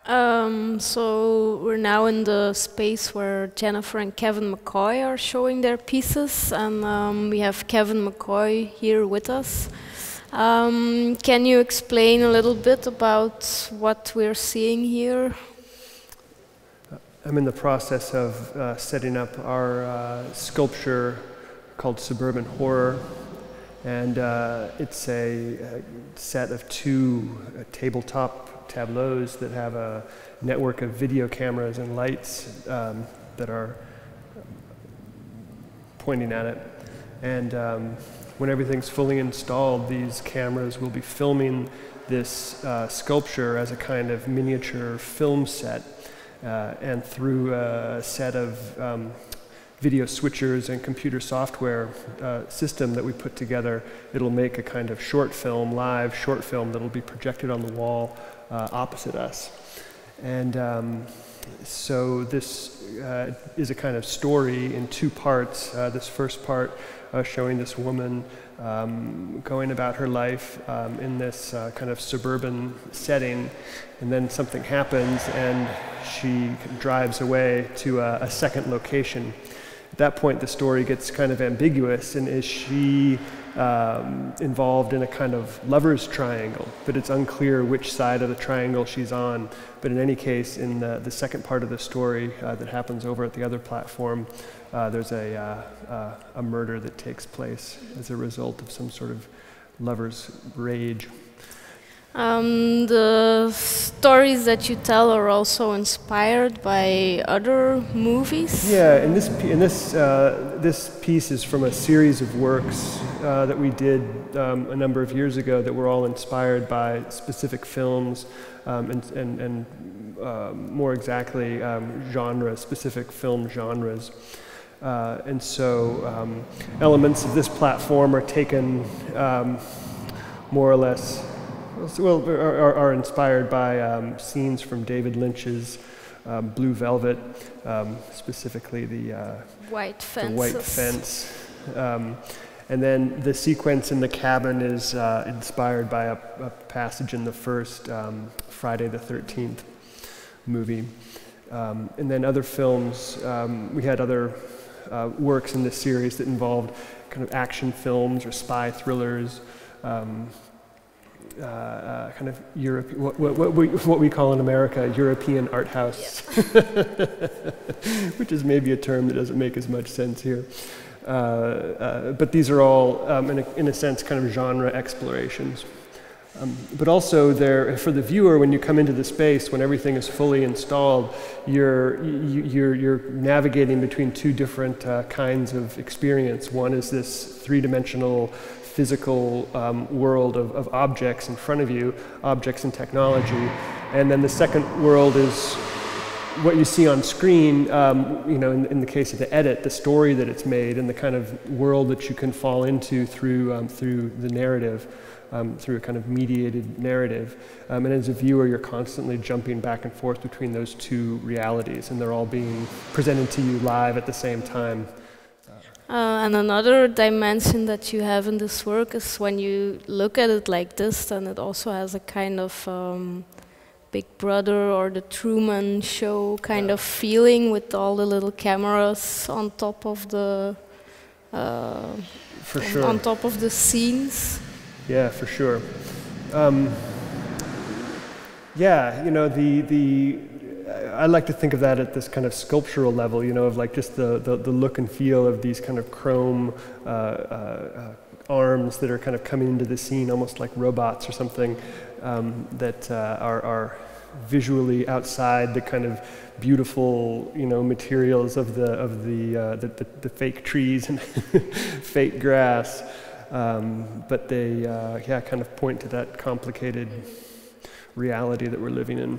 So we're now in the space where Jennifer and Kevin McCoy are showing their pieces, and we have Kevin McCoy here with us. Can you explain a little bit about what we're seeing here? I'm in the process of setting up our sculpture called Suburban Horror, and it's a set of two tabletop tableaus that have a network of video cameras and lights that are pointing at it. And when everything's fully installed, these cameras will be filming this sculpture as a kind of miniature film set. And through a set of video switchers and computer software system that we put together, it'll make a kind of short film, live short film that'll be projected on the wall opposite us. And so this is a kind of story in two parts. This first part showing this woman going about her life in this kind of suburban setting, and then something happens and she drives away to a second location. At that point the story gets kind of ambiguous, and is she involved in a kind of lover's triangle, but it's unclear which side of the triangle she's on. But in any case, in the second part of the story that happens over at the other platform, there's a murder that takes place as a result of some sort of lover's rage. The stories that you tell are also inspired by other movies? Yeah, and this piece is from a series of works that we did a number of years ago that were all inspired by specific films and more exactly specific film genres. And so elements of this platform are taken more or less, are inspired by scenes from David Lynch's Blue Velvet, specifically the white fence. And then the sequence in the cabin is inspired by a passage in the first Friday the 13th movie. And then other films, we had other works in this series that involved kind of action films or spy thrillers, kind of Europe, what we call in America European art house, which is maybe a term that doesn't make as much sense here. But these are all, in a sense, kind of genre explorations. But also, for the viewer, when you come into the space, when everything is fully installed, you're navigating between two different kinds of experience. One is this three-dimensional physical world of objects in front of you, objects and technology, and then the second world is what you see on screen, in the case of the edit, the story that it's made, and the kind of world that you can fall into through the narrative, through a kind of mediated narrative. And as a viewer, you're constantly jumping back and forth between those two realities, and they're all being presented to you live at the same time. And another dimension that you have in this work is when you look at it like this, then it also has a kind of Big Brother or the Truman Show kind of feeling, with all the little cameras on top of the for sure. on top of the scenes. Yeah, for sure. Yeah, I like to think of that at this kind of sculptural level, of like just the look and feel of these kind of chrome arms that are kind of coming into the scene, almost like robots or something, that are visually outside the kind of beautiful, materials of the fake trees and fake grass, but they kind of point to that complicated reality that we're living in.